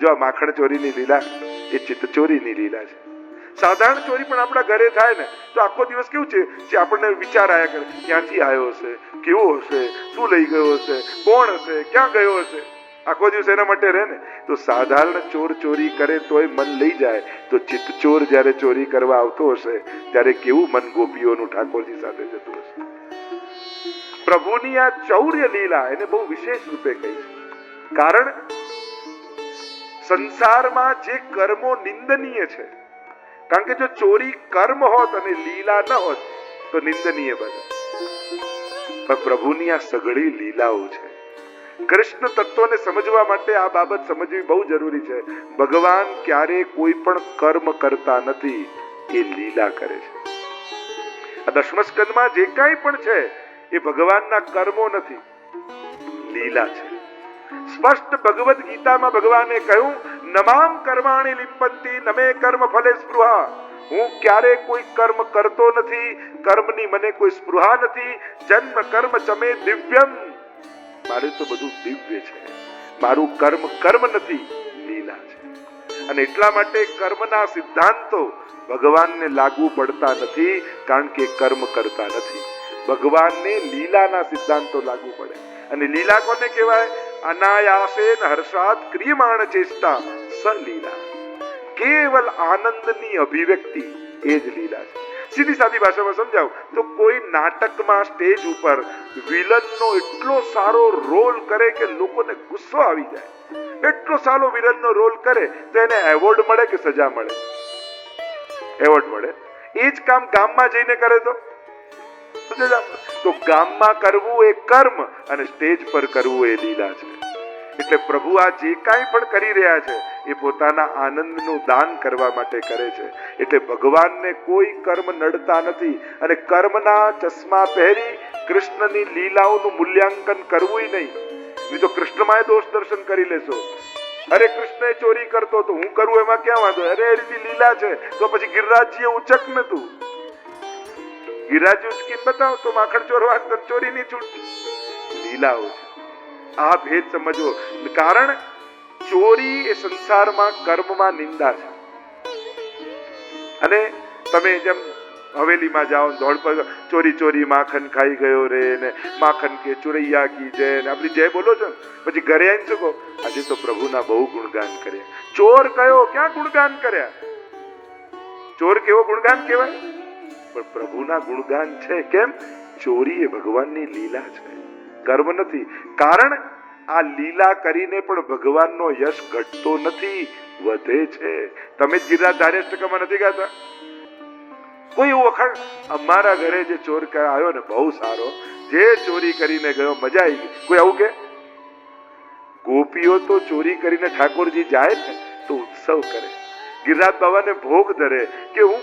જો આ માખણ ચોરીની લીલા એ ચિત્ત ચોરીની લીલા છે. સાધારણ ચોરી પણ આપણા ઘરે થાય ને તો આખો દિવસ કેવું છે જે આપણને વિચાર આવ્યા કરે, ક્યાંથી આવ્યો હશે, કેવો હશે, શું લઈ ગયો હશે, કોણ હશે, ક્યાં ગયો હશે, આખો દિવસ એના માટે રહે ને. તો સાધારણ ચોર ચોરી કરે તોય મન લઈ જાય, તો ચિત્ત ચોર જયારે ચોરી કરવા આવતો હશે ત્યારે કેવું મન ગોપીઓનું ઠાકોરજી સાથે જતું હશે. પ્રભુની આ ચૌર્ય લીલા એને બહુ વિશેષ રૂપે કહી છે. કારણ સંસારમાં જે કર્મો નિંદનીય છે, કારણ કે જો ચોરી કર્મ હોત અને લીલા ન હોત તો નિંદનીય બને. પણ પ્રભુની આ સઘળી લીલાઓ છે. કૃષ્ણ તત્વને સમજવા માટે આ બાબત સમજવી બહુ જરૂરી છે. ભગવાન ક્યારે કોઈ પણ કર્મ કરતા નથી, એ લીલા કરે છે. આ દશમ સ્કંદમાં જે કાંઈ પણ છે એ ભગવાનના કર્મો નથી, લીલા છે. સ્પષ્ટ ભગવદ ગીતામાં ભગવાને કહ્યું, નમામ કર્માણિ લિપ્પંતિ નમે કર્મ ફલે સ્પૃહા. હું ક્યારે કોઈ કર્મ કરતો નથી, કર્મની મને કોઈ સ્પૃહા નથી. જન્મ કર્મ ચમે દિવ્યમ. મારું તો બધું દિવ્ય છે, મારું કર્મ કર્મ નથી, લીલા છે. અને એટલા માટે કર્મના સિદ્ધાંતો ભગવાનને લાગુ પડતા નથી, કારણ કે કર્મ કરતા નથી. ભગવાનને લીલાના સિદ્ધાંતો લાગુ પડે. અને લીલા કોને કહેવાય? અનાયાસેન હર્ષાત ક્રિયમાણ ચેષ્ટા સલીલા. કેવલ આનંદની અભિવ્યક્તિ એ જ લીલા છે. સીધી સાદી ભાષામાં સમજાવું તો કોઈ નાટકમાં સ્ટેજ ઉપર વિલનનો એટલો સારો રોલ કરે કે લોકોને ગુસ્સો આવી જાય, એટલો સારો વિલનનો રોલ કરે તો એને એવોર્ડ મળે કે સજા મળે? એવોર્ડ મળે. એ જ કામ ગામમાં જઈને કરે તો ગામમાં કરવું એ કર્મ અને સ્ટેજ પર કરવું એ લીલા છે. એટલે પ્રભુ આ જે કાંઈ પણ કરી રહ્યા છે એ પોતાના આનંદનું દાન કરવા માટે કરે છે. એટલે ભગવાનને કોઈ કર્મ નડતા નથી. અને કર્મના ચશ્મા પહેરી કૃષ્ણની લીલાઓનું મૂલ્યાંકન કરવું નહીં. નહીં તો કૃષ્ણમાં દોષ દર્શન કરી લેશો. અરે કૃષ્ણ ચોરી કરતો તો હું કરું એમાં ક્યાં વાંધો? અરે એ રીતે લીલા છે તો પછી ગિરિરાજજીએ ઉચક ને તું ગિરિરાજ ઉચકીને બતાવ તો માખણ ચોરવા ચોરી ની છૂટ. લીલાઓ છે. આ ભેદ સમજવો. કારણ ચોરી એ સંસારમાં કર્મમાં નિંદા છે. અને તમે જેમ હવેલીમાં જાઓ ધોળ પર ચોરી ચોરી માખણ ખાઈ ગયો રે ને માખણ કે ચોરૈયા કી જય ને આપણી જય બોલો છો, પછી ઘરે આવીને શું કહો? આજે તો પ્રભુના બહુ ગુણગાન કર્યા. ચોર કયો ક્યાં ગુણગાન કર્યા? ચોર કેવો ગુણગાન કહેવાય? પણ પ્રભુના ગુણગાન છે. કેમ? ચોરી એ ભગવાનની લીલા છે, કર્મ નથી. કારણ આ લીલા કરીને પણ ભગવાનનો યશ ઘટતો નથી, વધે છે. તમે જ ગિરિરાજ ધાર્યાષ્ટકમાં નથી ગાતા? કોઈ એવું વખાણ અમારા ઘરે જે ચોર આવ્યો ને બહુ સારો, જે ચોરી કરીને ગયો મજા આવી ગઈ, કોઈ આવું કે? ગોપીઓ તો ચોરી કરીને ઠાકોરજી જાય ને તો ઉત્સવ કરે, ગિરિરાજ બાબાને ભોગ ધરે કે હું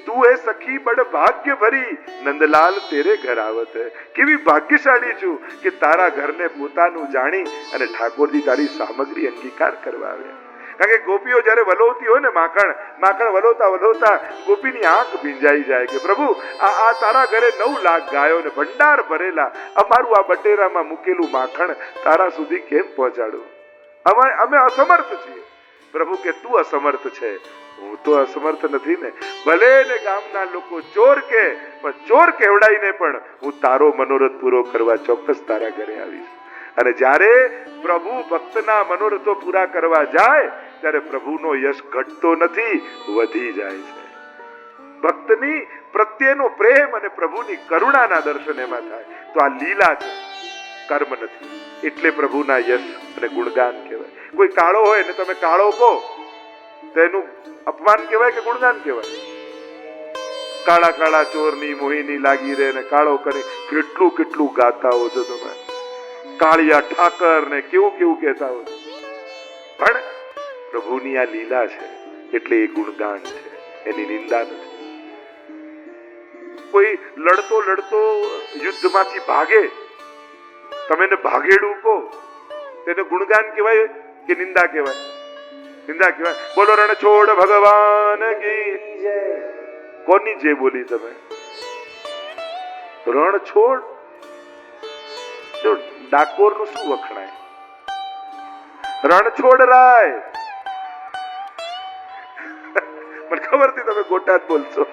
તું એ સખી બડ ભાગ્ય ભરી નંદલાલ તેરે ઘર આવત હે. કેવી ભાગ્યશાળી છું કે તારા ઘરને પોતાનું જાણી અને ઠાકોરજી તારી સામગ્રી અંગીકાર કરવા આવ્યા. કારણ કે ગોપીઓ જયારે વલોવતી હોય ને માખણ વલોવતા ગોપીની આંખ ભીંજાઈ જાય કે પ્રભુ આ તારા ઘરે 9 લાખ ગાયો ને ભંડાર ભરેલા, અમારું આ બટેરામાં મૂકેલું માખણ તારા સુધી કેમ પહોંચાડું? અમે અસમર્થ છીએ. પ્રભુ કે તું અસમર્થ છે, હું તો અસમર્થ નથી ને. ભલે ને ગામના લોકો ચોર કે, પણ ચોર કહેવડાઈને પણ હું તારો મનોરથ પૂરો કરવા ચોક્કસ તારા ઘરે આવીશ. અને જ્યારે પ્રભુ ભક્તના મનોરથો પૂરા કરવા જાય ત્યારે પ્રભુનો યશ ઘટતો નથી, વધી જાય છે. ભક્તની પ્રત્યેનો પ્રેમ અને પ્રભુની કરુણાના દર્શન એમાં થાય. તો આ લીલા છે, કર્મ નથી. એટલે પ્રભુના યશ અને ગુણગાન કહેવાય. કોઈ કાળો હોય ને તમે કાળો કહો તો એનું અપમાન કહેવાય કે ગુણગાન કહેવાય? કાળા કાળા ચોરની મોહિની લાગી રહે ને કાળો કરે કેટલું કેટલું ગાતા હો છો તમે. કાળિયા ઠાકર ને કેવું કેવું કહેતા હો. પણ પ્રભુની આ લીલા છે એટલે એ ગુણગાન છે, એની નિંદા નથી. કોઈ લડતો યુદ્ધમાંથી ભાગે, તમે એને ભાગેડું કહો તેને ગુણગાન કહેવાય કે નિંદા કહેવાય? નિંદા કહેવાય. બોલો રણ છોડ ભગવાન કી જય. કોની જય બોલી તમે? રણ છોડ. ડાકોર નું શું વખણાય? રણ છોડ રાય પણ ખબરથી તમે ગોટા જ બોલશો.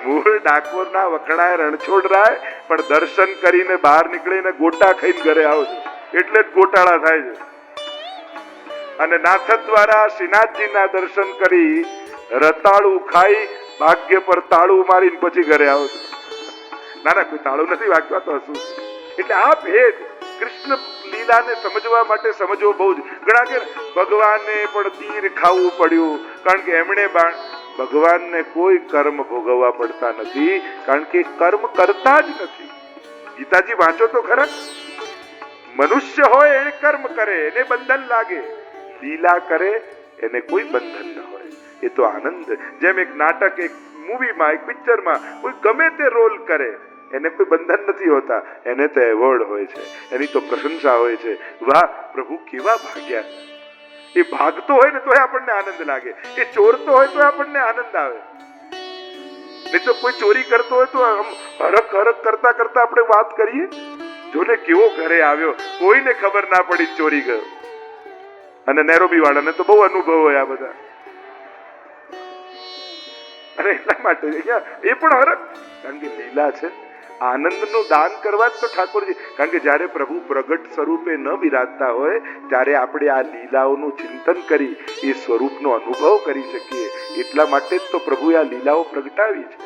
મૂળ ડાકોરના વખણાય રણછોડરાય, પણ દર્શન કરીને બહાર નીકળીને ગોટા ખાઈને ઘરે આવો છો એટલે જ ગોટાળા થાય છે. અને નાથ દ્વારા શ્રીનાથજીના દર્શન કરી રતાળું ખાઈ ભાગ્ય પર તાળું મારીને પછી ઘરે આવો છો. ના ના, કોઈ તાળું નથી વાગતા તો શું. એટલે આ ભેદ કૃષ્ણ લીલાને સમજવા માટે સમજવો બહુ જ. ઘણા કે ભગવાનને પણ તીર ખાવું પડ્યું, કારણ કે એમણે ભગવાનને કોઈ કર્મ ભોગવવા પડતા નથી, કારણ કે કર્મ કરતા જ નથી. ગીતાજી વાંચો તો ખરા. મનુષ્ય હોય એને કર્મ કરે એને બંધન લાગે, લીલા કરે એને કોઈ બંધન ન હોય. એ તો આનંદ. જેમ એક નાટક, એક મૂવીમાં, એક પિક્ચરમાં કોઈ ગમે તે રોલ કરે એને કોઈ બંધન નથી હોતા, એને તો એવોર્ડ હોય છે, એની તો પ્રશંસા હોય છે. વાહ પ્રભુ કેવા ભાગ્યા. એ ભાગતો હોય ને તો આપણને આનંદ લાગે, એ ચોરતો હોય તો આપણને આનંદ આવે. નહીં તો કોઈ ચોરી કરતો હોય તો હરક હરક કરતા કરતા આપણે વાત કરીએ, જોને કેવો ઘરે આવ્યો, કોઈને ખબર ના પડી ચોરી ગયો. અને નેરોબી વાળાને તો બહુ અનુભવ હોય આ બધા. અને એટલા માટે અહીંયા એ પણ હરક, કારણ કે લીલા છે. આનંદનું દાન કરવા જ તો ઠાકોરજી, કારણ કે જ્યારે પ્રભુ પ્રગટ સ્વરૂપે ન બિરાજતા હોય ત્યારે આપણે આ લીલાઓનું ચિંતન કરી એ સ્વરૂપનો અનુભવ કરી શકીએ. એટલા માટે જ તો પ્રભુએ આ લીલાઓ પ્રગટાવી છે,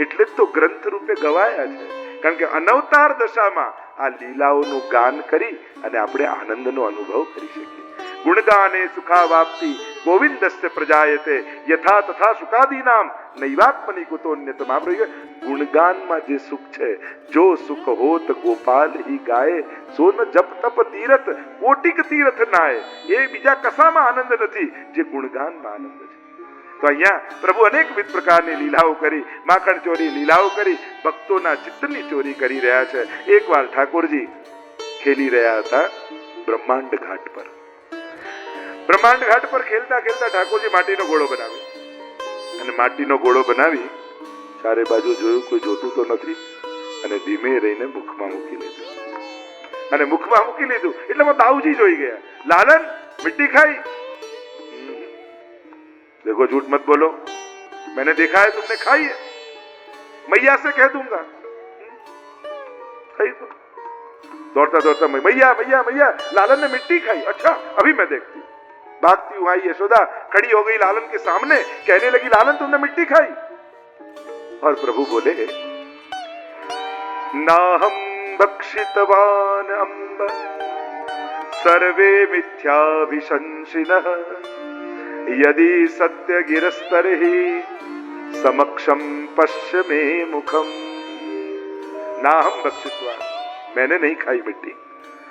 એટલે જ તો ગ્રંથ રૂપે ગવાયા છે. કારણ કે અનવતાર દશામાં આ લીલાઓનું ગાન કરી અને આપણે આનંદનો અનુભવ કરી શકીએ. ગુણગાને સુખાવાપ્તિ ગોવિંદસ્ય પ્રજાયતે યથા તથા સુખાદીનામ નૈવાત્મની કુતોન્યતમ. આપણે ગુણગાનમાં જે સુખ છે, જો સુખ હોત ગોપાલ હી ગાય, સો ન જપ તપ તીરથ કોટિક તીર્થ નાય. એ બીજા કશામાં આનંદ નથી, જે ગુણગાનમાં આનંદ છે. તો અહીંયા પ્રભુ અનેકવિધ પ્રકારની લીલાઓ કરી, માખણ ચોરી લીલાઓ કરી, ભક્તોના ચિત્તની ચોરી કરી રહ્યા છે. એકવાર ઠાકોરજી ખેલી રહ્યા હતા બ્રહ્માંડ ઘાટ પર. બ્રહ્માંડ ઘાટ પર ખેલતા ખેલતા ઠાકોરજી માટીનો ઘોડો બનાવ્યો. અને માટીનો ઘોડો બનાવી ચારે બાજુ જોયું, કોઈ જોતું તો નથી, અને ધીમે રહીને મુખમાં મૂકી લીધું. અને મુખમાં મૂકી લીધું એટલે દાઉજી જોઈ ગયા. લાલન મિટ્ટી ખાઈ? देखो झूठ मत बोलो, मैंने देखा है तुमने खाई है, मैया से कह दूंगा. खाई तो दौड़ता दौड़ता मैया मैया मैया लालन ने मिट्टी खाई. अच्छा अभी मैं देखती हूँ. भागती हुई आई यशोदा, खड़ी हो गई लालन के सामने, कहने लगी लालन तुमने मिट्टी खाई. और प्रभु बोले नाहम भक्षितवान अम्ब सर्वे मिथ्याभिशंसिनः यदि सत्य गिरस्तरहि समक्षम पश्य मे मुखम. नाहम भक्षितवान, मैंने नहीं खाई मिट्टी.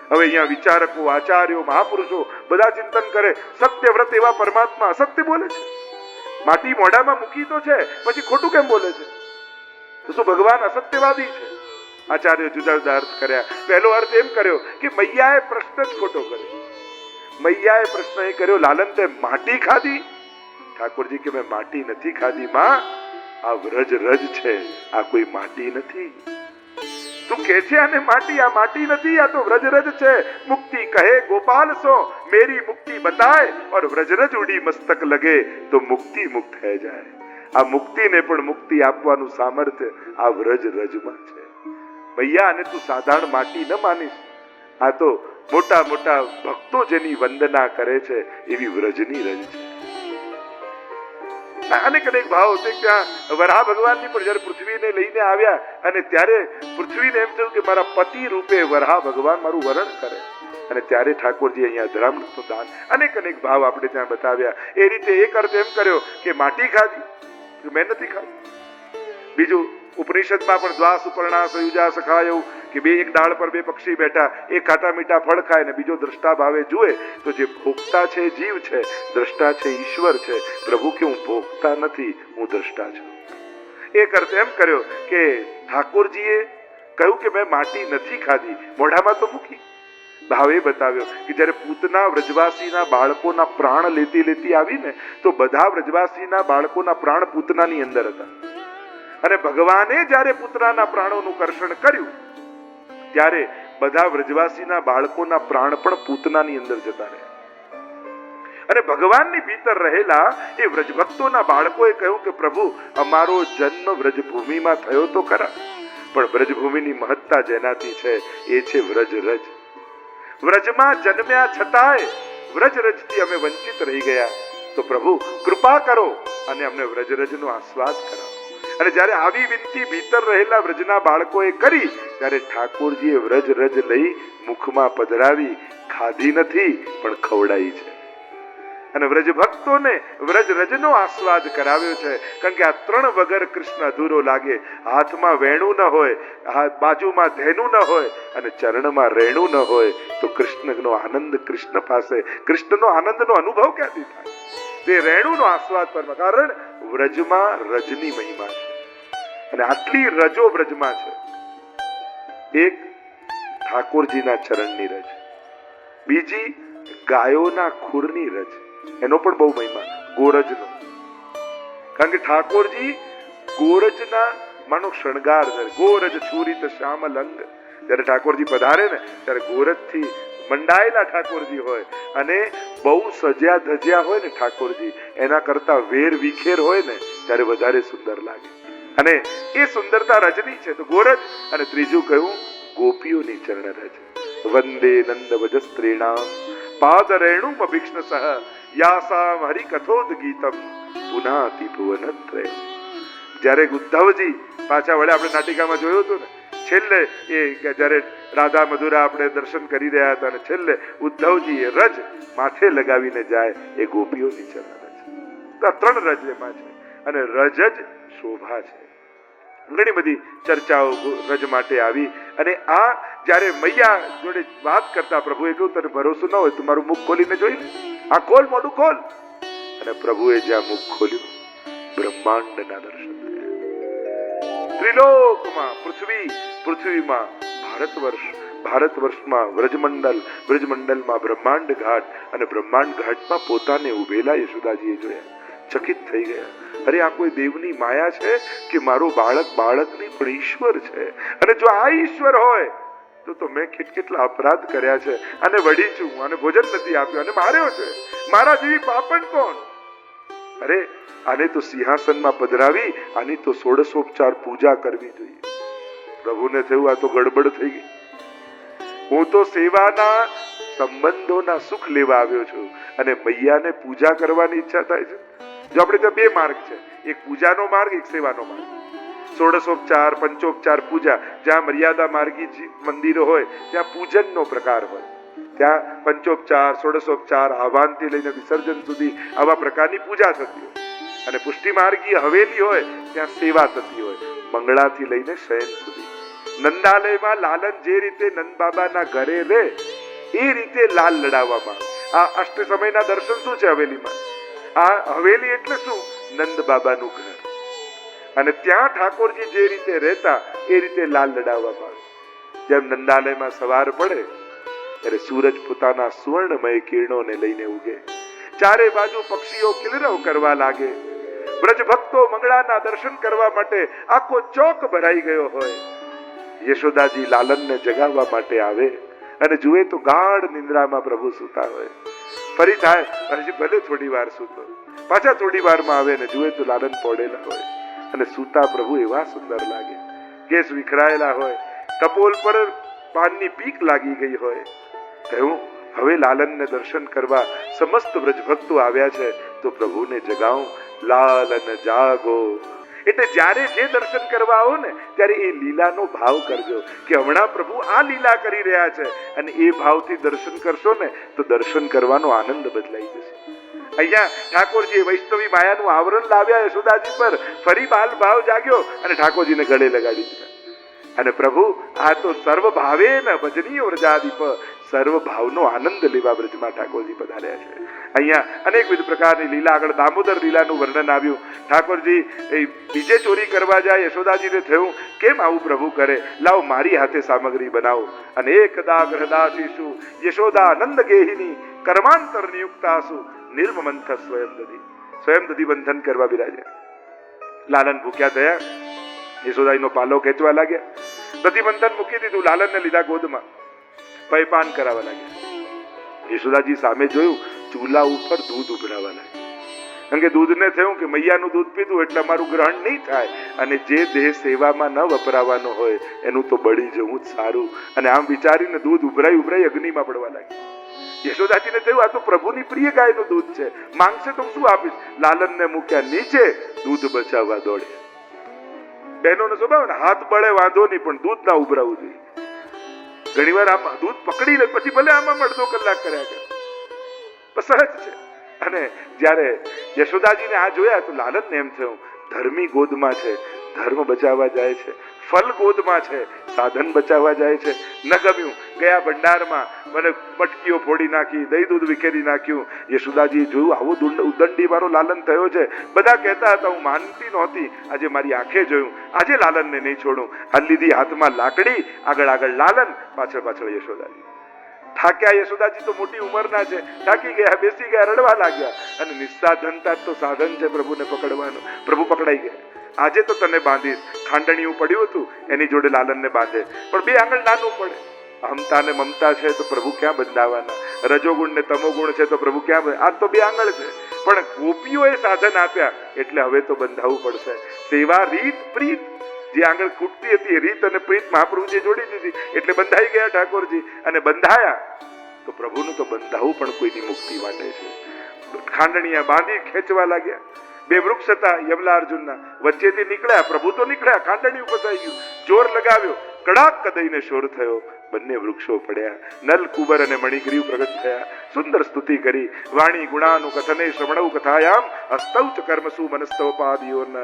હવે અહીંયા વિચારકો, આચાર્યો, મહાપુરુષો બધા ચિંતન કરે, સત્ય વ્રત એવા પરમાત્મા અસત્ય બોલે છે? માટી મોઢામાં મૂકી તો છે, પછી ખોટું કેમ બોલે છે? તો શું ભગવાન અસત્યવાદી છે? આચાર્ય જુદા જુદા અર્થ કર્યા. પહેલો અર્થ એમ કર્યો કે મૈયાએ પ્રશ્ન જ ખોટો કર્યો. મૈયાએ પ્રશ્ન એ કર્યો, લાલન તે માટી ખાધી? ઠાકોરજી કે મેં માટી નથી ખાધી માં, આ વ્રજ રજ છે, આ કોઈ માટી નથી. તું કે છે આને માટી, આ માટી નથી, આ તો વ્રજરજ છે. મુક્તિ કહે ગોપાલ સો મેરી મુક્તિ બતાય, और વ્રજરજ ઉડી મસ્તક લગે તો મુક્તિ મુક્ત હે જાય. આ મુક્તિને પણ મુક્તિ આપવાનું સામર્થ્ય આ વ્રજ રજમાં છે. ભૈયા આને તું સાધારણ માટી ન માનીશ, આ તો મોટા મોટા ભક્તો જેની વંદના કરે છે એવી વ્રજની રજ છે. અનેક અનેક ભાવ છે. ત્યાં વરાહ ભગવાનની પણ જયારે પૃથ્વીને લઈને આવ્યા અને ત્યારે પૃથ્વીને એમ થયું કે મારા પતિ રૂપે વરાહ ભગવાન મારું વરણ કરે, અને ત્યારે ઠાકોરજી અહીંયા ધરામૃતનું દાન, અનેક અનેક ભાવ આપણે ત્યાં બતાવ્યા. એ રીતે એક અર્થ એમ કર્યો કે માટી ખાધી, મેં નથી ખાધી. બીજું ઉપનિષદમાં પણ દ્વા સુપર્ણા સયુજા સખાયો, કે બે એક ડાળ પર બે પક્ષી બેઠા, એક ખાટા મીઠા ફળ ખાય ને બીજો દ્રષ્ટા ભાવે જુએ. તો જે ભોગતા છે જીવ છે, દ્રષ્ટા છે ઈશ્વર છે. પ્રભુ કે હું ભોગતા નથી, હું દ્રષ્ટા છું. એક અર્થ એમ કર્યો કે ઠાકોરજીએ કહ્યું કે મેં માટી નથી ખાધી, મોઢામાં તો મૂકી. ભાવ એ બતાવ્યો કે જયારે પૂતના વ્રજવાસીના બાળકોના પ્રાણ લેતી લેતી આવીને, તો બધા વ્રજવાસીના બાળકોના પ્રાણ પૂતનાની અંદર હતા. અને ભગવાને જ્યારે પુત્રના પ્રાણોનું કર્ષણ કર્યું ત્યારે બધા વ્રજવાસીના બાળકોના પ્રાણ પણ પૂતનાની અંદર જતા રહ્યા. અને ભગવાનની ભીતર રહેલા એ વ્રજભક્તોના બાળકોએ કહ્યું કે પ્રભુ, અમારો જન્મ વ્રજભૂમિમાં થયો તો ખરા, પણ વ્રજભૂમિની મહત્તા જેનાથી છે એ છે વ્રજ-રજ. વ્રજમાં જન્મ્યા છતાંય વ્રજ-રજથી અમે વંચિત રહી ગયા, તો પ્રભુ કૃપા કરો અને અમને વ્રજ-રજનો આસ્વાદ કરાવો. અને જ્યારે આવી વિનંતી ભીતર રહેલા વ્રજના બાળકોએ કરી, ત્યારે ઠાકોરજીએ વ્રજ-રજ લઈ મુખમાં પધરાવી, ખાધી નથી પણ ખવડાવી છે. અને વ્રજ ભક્તોને વ્રજ-રજનો આસ્વાદ કરાવ્યો છે. કારણ કે આ ત્રણ વગર કૃષ્ણ અધૂરો લાગે. હાથમાં વેણું ન હોય, બાજુમાં ધેનું ન હોય અને ચરણમાં રેણું ન હોય, તો કૃષ્ણનો આનંદ કૃષ્ણ પાસે, કૃષ્ણનો આનંદનો અનુભવ ક્યાંથી થાય? તે રેણુનો આસ્વાદ પર, કારણ વ્રજમાં રજની મહિમા છે. અને આટલી રજો વ્રજમાં છે. એક ઠાકોરજીના ચરણની રજ, બીજી ગાયોના ખુરની રજ, એનો પણ બહુ મહિમા, ગોરજનો. કારણ કે ઠાકોરજી ગોરજના માનો શણગાર છે. ગોરજ છૂરિત શ્યામ લંગ, જ્યારે ઠાકોરજી પધારે ને ત્યારે ગોરજથી મંડાયેલા ઠાકોરજી હોય, અને બહુ સજ્યા ધજ્યા હોય ને ઠાકોરજી, એના કરતા વેર વિખેર હોય ને ત્યારે વધારે સુંદર લાગે. અને એ સુંદરતા રજની છે તો ગોરજ. અને ત્રીજું કયું? ગોપીઓની ચરણ રજ. વંદે નંદ વજસ્ત્રીણામ પાદ રેણુમ અભિક્ષ્ણસઃ યાસામ હરિકથોદ ગીતમ પુનાતિ ભુવનત્રય. જ્યારે ઉદ્ધવજી પાછા વળે, આપણે નાટિકામાં જોયું હતું ને, છેલ્લે એ જ્યારે રાધા મધુરા આપણે દર્શન કરી રહ્યા હતા, અને છેલ્લે ઉદ્ધવજી એ રજ માથે લગાવીને જાય, એ ગોપીઓની ચરણ રજ. તો આ ત્રણ રજ એમાં છે. અને રજ જ શોભા છે. ઘણી બધી ચર્ચાઓ રજ માટે આવી. અને આ જ્યારે મૈયા જોડે વાત કરતા પ્રભુએ કહ્યું, તને ભરોસો ન હોય તું મારું મુખ ખોલીને જોઈ લે, આ ખોલ, મોઢું ખોલ. અને પ્રભુએ જ્યાં મુખ ખોલ્યું, બ્રહ્માંડના દર્શન થયા. ત્રિલોકમાં પૃથ્વીમાં ભારત વર્ષમાં વ્રજમંડલ, વ્રજમંડલમાં બ્રહ્માંડ ઘાટ, અને બ્રહ્માંડ ઘાટમાં પોતાને ઉભેલા યશોદાજીએ જોયા. ચકિત થઈ ગયા. અરે આ કોઈ દેવની માયા છે કે મારો બાળક નહીં પણ ઈશ્વર છે. અને જો આ ઈશ્વર હોય તો મેં કેટલા અપરાધ કર્યા છે, અને વળી છું, અને ભોજન નથી આપ્યું, અને માર્યો છે. મારા જેવી પાપણ કોણ? અરે આને તો સિંહાસનમાં પધરાવી, આની તો ષોડશોપચાર પૂજા કરવી જોઈએ. પ્રભુને થયું આ તો ગડબડ થઈ ગઈ. હું તો સેવાના સંબંધોના સુખ લેવા આવ્યો છું, અને મૈયાને પૂજા કરવાની ઈચ્છા થાય છે. જો આપણે ત્યાં બે માર્ગ છે, એક પૂજાનો માર્ગ, એક સેવાનો માર્ગ. ષોડશોપચાર, પંચોપચાર પૂજા, જ્યાં મર્યાદા માર્ગી મંદિરો હોય ત્યાં પૂજનનો પ્રકાર હોય, ત્યાં પંચોપચાર, ષોડશોપચાર, આહ્વાનથી લઈને વિસર્જન સુધી આવા પ્રકારની પૂજા થતી હોય. અને પુષ્ટિ માર્ગી હવેલી હોય ત્યાં સેવા થતી હોય, મંગળાથી લઈને શયન સુધી. નંદાલયમાં લાલન જે રીતે નંદ બાબાના ઘરે રહે એ રીતે લાલ લડાવવામાં આવે. આ અષ્ટ સમયના દર્શન શું છે હવેલીમાં? આ હવેલી એટલે શું? નંદ બાબાનું ઘર. અને ત્યાં ઠાકોરજી જે રીતે રહેતા એ રીતે લાલ લડાવવામાં આવે. જેમ નંદાલયમાં સવાર પડે ત્યારે સૂરજ પોતાના સુવર્ણમય કિરણોને લઈને ઉગે, ચારે બાજુ પક્ષીઓ કિલરવ કરવા લાગે, વ્રજ ભક્તો મંગળાના દર્શન કરવા માટે આખો ચોક ભરાઈ ગયો હોય. યશોદાજી લાલનને જગાવવા માટે આવે, અને જુએ તો ગાઢ નિંદ્રામાં પ્રભુ સૂતા હોય. ફરી થાય, હજી ભલે થોડી વાર સૂતો, પાછા થોડી વારમાં આવે ને જુએ તો લાલન પડેલા હોય, અને સૂતા પ્રભુ એવા સુંદર લાગે. કેસ વિખરાયેલા હોય, કપોલ પર પાનની પીક લાગી ગઈ હોય. કહ્યું હવે લાલનને દર્શન કરવા સમસ્ત વ્રજભક્તો આવ્યા છે, તો પ્રભુને જગાવું. લાલન જાગો. એટલે જ્યારે જે દર્શન કરવા આવો ને ત્યારે એ લીલાનો ભાવ કરજો કે હમણાં પ્રભુ આ લીલા કરી રહ્યા છે, અને એ ભાવથી દર્શન કરશો ને તો દર્શન કરવાનો આનંદ બદલાઈ જશે. અહીંયા ઠાકોરજી વૈષ્ણવી માયાનું આવરણ લાવ્યા યશોદાજી પર, ફરી બાલ ભાવ જાગ્યો અને ઠાકોરજીને ગળે લગાડી દીધા. અને પ્રભુ આ તો સર્વ ભાવે ન ભજનીય વ્રજાદીપ, સર્વ ભાવનો આનંદ લેવા વ્રજમાં ઠાકોરજી પધાર્યા છે. અહીંયા અનેકવિધ પ્રકારની લીલા, આગળ દામોદર લીલાનું વર્ણન આવ્યું. ઠાકોરજી બીજે ચોરી કરવા જાય, યશોદાજીને થયું કેમ આવું પ્રભુ કરે, લાવ મારી હાથે સામગ્રી બનાવો. અને એકદા ગ્રહદાશીશુ યશોદાનંદ ગેહિની કર્માંતર નિયુક્તાસુ નિર્મમંથ સ્વયં દધી બંધન કરવા બિરાજ્યા. લાલન ભૂખ્યા થયા, યશોદાજીનો પાલો ખેંચવા લાગ્યા, દધીબંધન મૂકી દીધું, લાલનને લીધા ગોદમાં, પયપાન કરાવવા લાગ્યા. યશોદાજી સામે જોયું, ચૂલા ઉપર દૂધ ઉભરાવા લાગ્યું. કારણ કે દૂધને થયું કે મૈયાનું દૂધ પીધું એટલે મારું ગ્રહણ નહીં થાય, અને જે દેહ સેવામાં ન વપરાવાનો હોય એનું તો બળી જવું જ સારું. અને આમ વિચારીને દૂધ ઉભરાઈ અગ્નિમાં પડવા લાગ્યું. યશોદાજીને થયું આ તો પ્રભુની પ્રિય ગાયનું દૂધ છે, માંગશે તો શું આપીશ. લાલનને મૂક્યા નીચે, દૂધ બચાવવા દોડે. બહેનોનો સ્વભાવ ને, હાથ બળે વાંધો નહીં પણ દૂધ ના ઉભરાવું જોઈએ. ઘણી વાર આમ દૂધ પકડી લે પછી ભલે આમાં અડધો કલાક કર્યા કરે, સહજ છે. અને જ્યારે યશોદાજીને આ જોયા તો લાલનને એમ થયું ધર્મી ગોદમાં છે, ધર્મ બચાવવા જાય છે, ફલ ગોદમાં છે, સાધન બચાવવા જાય છે. ન ગમ્યું, ગયા ભંડારમાં મને મટકીઓ ફોડી નાખી, દહીં દૂધ વિખેરી નાખ્યું. યશોદાજીએ જોયું આવો ઉદંડી મારો લાલન થયો છે. બધા કહેતા હતા હું માનતી નહોતી, આજે મારી આંખે જોયું, આજે લાલનને નહીં છોડું. આ લીધી હાથમાં લાકડી, આગળ લાલન, પાછળ યશોદાજી. થાક્યા યશોદાજી તો મોટી ઉંમરના છે, થાકી ગયા, બેસી ગયા, રડવા લાગ્યા. અને નિસ્સાધનતા તો સાધન છે પ્રભુને પકડવાનું. પ્રભુ પકડાઈ ગયા. આજે તો તને બાંધીશ. ખાંડણીયું પડ્યું હતું એની જોડે લાલનને બાંધે, પણ 2 આંગળ નાનું પડે. અહમતા ને મમતા છે તો પ્રભુ ક્યાં બંધાવાના, રજોગુણ ને તમોગુણ છે તો પ્રભુ ક્યાં, આ તો 2 આંગળ છે. પણ ગોપીઓએ સાધન આપ્યા એટલે હવે તો બંધાવવું પડશે. સેવા, રીત, પ્રીત, જે આંગળ ખૂટતી હતી રીત અને પ્રીત મહાપ્રભુજી જોડી દીધી એટલે બંધાઈ ગયા ઠાકોરજી. અને બંધાયા તો પ્રભુનું તો બંધાવું પણ કોઈની મુક્તિ માટે છે. ખાંડણીયા બાંધી ખેંચવા લાગ્યા. 2 વૃક્ષ હતા યમલા અર્જુનના, વચ્ચેથી નીકળ્યા, પ્રભુ તો નીકળ્યા, ખાંડણીયું ફસાઈ ગયું. જોર લગાવ્યો, કડાક કદઈને શોર થયો, બંને વૃક્ષો પડ્યા. નલ કુબર અને મણિગ્રીવ પ્રગટ થયા. સુંદર સ્તુતિ કરી. વાણી ગુણાનું કથને શ્રવણવ કથાયામ હસ્તૌ ચ કર્મસુ મનસ્તવપાદિયોન.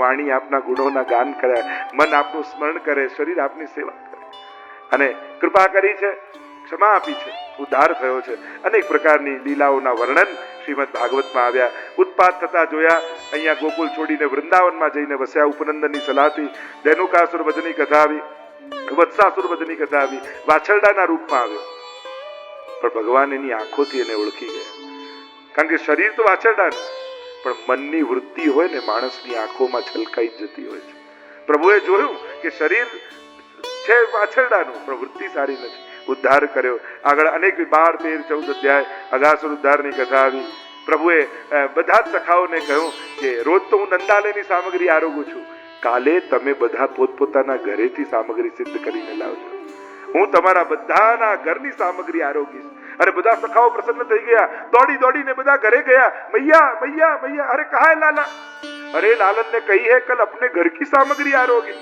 વાણી આપના ગુણોના ગાન કર્યા, મન આપનું સ્મરણ કરે, શરીર આપની સેવા કરે. અને કૃપા કરી છે, ક્ષમા આપી છે, ઉદ્ધાર થયો છે. અનેક પ્રકારની લીલાઓના વર્ણન શ્રીમદ ભાગવતમાં આવ્યા. ઉત્પાત થતા જોયા. અહીંયા ગોકુલ છોડીને વૃંદાવનમાં જઈને વસ્યા. ઉપનંદનની સલાહથી ધેનુકાસુર વધની કથા આવી, વત્સાસુર વધની કથા આવી. વાછરડાના રૂપમાં આવ્યો, પણ ભગવાન એની આંખોથી એને ઓળખી ગયા. કારણ કે શરીર તો વાછરડાનું, પણ મનની વૃત્તિ હોય ને માણસની આંખોમાં છલકાઈ જતી હોય છે. પ્રભુએ જોયું કે શરીર છે વાછરડાનું પણ વૃત્તિ સારી નથી. ઉદ્ધાર કર્યો. આગળ અનેક 12, 13, 14 અધ્યાય અગાસુર ઉદ્ધારની કથા આવી. પ્રભુએ બધા જ સખાઓને કહ્યું કે રોજ તો હું નંદાલયની સામગ્રી આરોગું છું, કાલે તમે બધા પોતપોતાના ઘરેથી સામગ્રી સિદ્ધ કરીને લાવજો. હું તમારા બધાના ઘરની સામગ્રી આરોગીશ. અને બધા સખાઓ પ્રસન્ન થઈ ગયા. દોડીને બધા ઘરે ગયા. મૈયા, અરે કહા હે લાલા? અરે લાલન ને કહી હે કલ अपने घर की सामग्री आरोगी.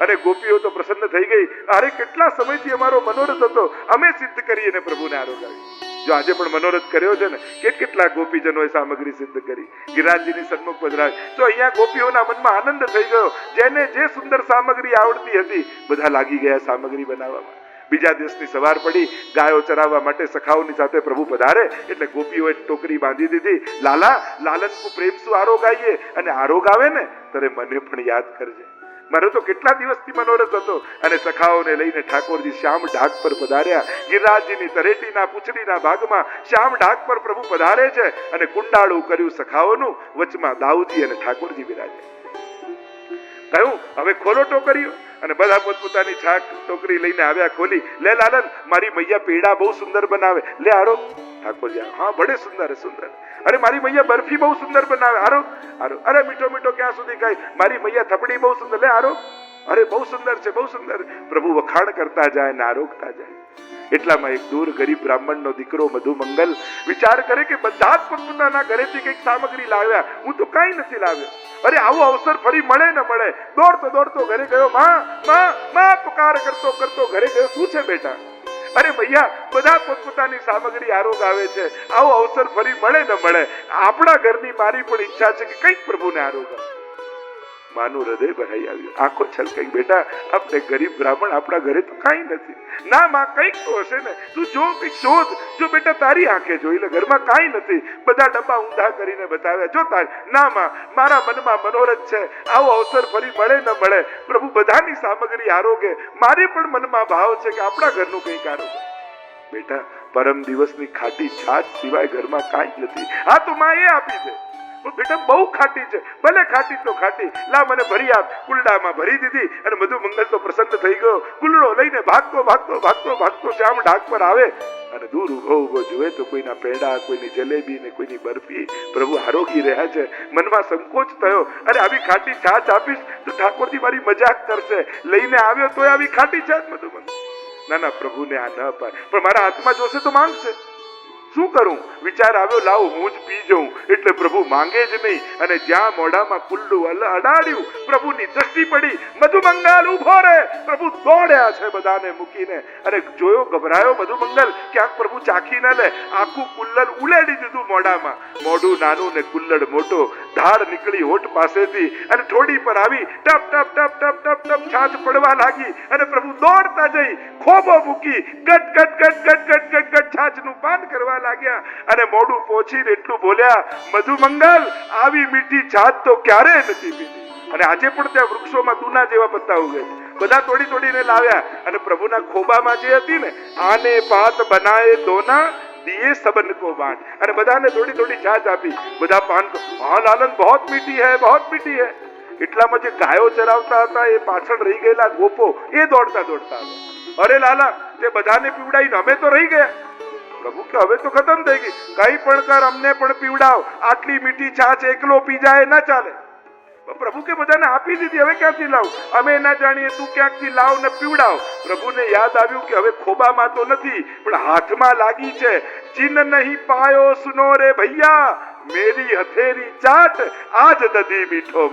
અને ગોપીઓ તો પ્રસન્ન થઈ ગઈ. અરે કેટલા સમયથી અમારો મનોરથ હતો, અમે સિદ્ધ કરી અને પ્રભુને આરોગાવી. જો આજે પણ મનોરથ કર્યો છે ને, કેટલા ગોપીજનોએ સામગ્રી સિદ્ધ કરી, ગિરિરાજજીની સન્મુખ પધરાવી. તો અહીંયા ગોપીઓના મનમાં આનંદ થઈ ગયો. જેને જે સુંદર સામગ્રી આવડતી હતી બધા લાગી ગયા સામગ્રી બનાવવામાં. બીજા દિવસની સવાર પડી, ગાયો ચરાવવા માટે સખાઓની સાથે પ્રભુ પધારે એટલે ગોપીઓએ ટોકરી બાંધી દીધી. લાલા, લાલન કો પ્રેમ સુ આરોગાઈએ, અને આરોગ આવે ને ત્યારે મને પણ યાદ કરજે. મારો તો કેટલા દિવસથી મનોરથ હતો. અને સખાઓને લઈને ઠાકોરજી શ્યામ ઢાક પર પધાર્યા. ગિરિરાજજીની તરેટીના પૂંછડીના ભાગમાં શ્યામ ઢાક પર પ્રભુ પધારે છે. અને કુંડાળું કર્યું સખાઓનું, વચમાં દાઉજી અને ઠાકોરજી બિરાજે. કહ્યું હવે ખોલો ટોકરીઓ. અને બધા પોતપોતાની છાક ટોકરી લઈને આવ્યા. ખોલી, લે લાલન, મારી મૈયા પેડા બહુ સુંદર બનાવે, લે આરો. ઠાકોરજી, હા બડે સુંદર. અરે મારી મૈયા બરફી બહુ સુંદર બનાવે, આરો. અરે મીઠો ક્યાં સુધી ખાય, મારી મૈયા થપડી બહુ સુંદર, લે આરો. અરે બહુ સુંદર. પ્રભુ વખાણ કરતા જાય ને આરોગતા જાય. એટલામાં એક દૂર ગરીબ બ્રાહ્મણનો દીકરો મધુમંગલ વિચાર કરે કે બધા જ પોતપોતાના ઘરેથી કંઈક સામગ્રી લાવ્યા, હું તો કાંઈ નથી લાવ્યો. અરે આવો અવસર ફરી મળે ન મળે. દોડતો ઘરે ગયો. માં પુકાર કરતો ઘરે ગયો. શું છે બેટા? અરે ભૈયા, બધા પોતપોતાની સામગ્રી આરોગ આવે છે, આવો અવસર ફરી મળે ન મળે. આપણા ઘરની મારી પણ ઈચ્છા છે કે કંઈક પ્રભુને આરોગ આવે. માનું હૃદય ભરાઈ આવ્યું, આંખો છલકાઈ. બેટા, આપણે ગરીબ બ્રાહ્મણ, આપણા ઘરે તો કાંઈ નથી. ના માં, કંઈક તો હશે ને, તું જો કંઈક શોધ. જો બેટા તારી આંખે જોઈ લે, ઘરમાં કાંઈ નથી. બધા ડબ્બા ઊંધા કરીને બતાવ્યા. જો તારી. ના માં, મારા મનમાં મનોરથ છે, આવો અવસર ફરી મળે ન મળે. પ્રભુ બધાની સામગ્રી આરોગે. મારે પણ મનમાં ભાવ છે કે આપણા ઘરનું કંઈક આરોગે. બેટા, પરમ દિવસની ખાટી છાશ સિવાય ઘરમાં કાંઈ નથી. હા તો માં એ આપી દે. બેટા બહુ ખાટી છે, ભલે ખાટી તો ખાટી, લા મને ભરી આપ. કુલડામાં ભરી દીધી અને મધુ મંગલ તો પ્રસન્ન થઈ ગયો. કુલડો લઈને ભાગતો ભાગતો ભાગતો ભાગતો શ્યામ ઢાક પર આવે અને દૂર ઉભો ઉભો જુએ તો કોઈના પેડા, કોઈની જલેબી ને કોઈની બરફી પ્રભુ આરોગી રહ્યા છે. મનમાં સંકોચ થયો, અરે આવી ખાટી છાશ આપીશ તો ઠાકોરજી મારી મજાક કરશે. લઈને આવ્યો તોય આવી ખાટી છાશ મધુ મંગલ. ના ના, પ્રભુને આ ન પાય, પણ મારા હાથમાં જોશે તો માંગશે. શું કરું? વિચાર આવ્યો, લાવ હું જ પી જઉં. એટલે પ્રભુ માંગે જ નહીં અને જ્યાં મોઢામાં કુલ્લું અડાડ્યું, પ્રભુની દ્રષ્ટિ પડી. મધુમંગલ ઉભો રે. પ્રભુ દોડ્યા છે બધાને મૂકીને અને જોયો, ગભરાયો મધુમંગલ, ક્યાંક પ્રભુ ચાખી ન લે. આખું કુલ્લડ ઉલેડી દીધું મોઢામાં. મોઢું નાનું ને કુલ્લડ મોટો. ધાર નીકળી હોઠ પાસેથી અને ઠોડી પર આવી. ટપ ટપ ટપ ટપ ટપ ટપ છાછ પડવા લાગી અને પ્રભુ દોડતા જઈ ખોબો મૂકી ગટ ગટ ગટ ગટ ગટ ગટ ગટ છાછનું પાન કરવા લાગ્યા અને મોઢું પોછીને એટલું બોલ્યા, મધુમંગલ આવી મીઠી છાછ તો ક્યારે નથી પીધી. અને આજે પણ ત્યાં વૃક્ષોમાં દૂના જેવા પત્તા ઉગે છે. બધા તોડી તોડીને લાવ્યા અને પ્રભુના ખોબામાં જે હતી ને, આને પાત બનાએ દોના દિए सबन को बांट, અને બધાને થોડી થોડી છાછ આપી. બધા પાન, હા લાલન બહોત મીઠી હૈ, બહોત મીઠી હૈ. એટલામાં જે ગાયો ચરાવતા હતા એ પાછળ રહી ગયેલા ગોપો એ દોડતા દોડતા આવ્યા. અરે લાલા, તે બધાને પીવડાવીને અમે તો રહી ગયા. પ્રભુ કે હવે તો ખતમ થઈ ગઈ, કઈ પણ કર, અમને પણ પીવડાવ. આટલી મીઠી છાછ એકલો પી જાય ના ચાલે. પ્રભુ કે બધાને આપી દીધી, હવે ક્યાંથી લાવ? અમે ના જાણીએ, તું ક્યાંકથી લાવ ને પીવડાવ. પ્રભુને યાદ આવ્યું કે હવે ખોબામાં તો નથી પણ હાથમાં લાગી છે. જીન નહીં પાયો સુનો રે ભૈયા, મેરી હથેરી ચાટ આજ દધી મીઠો.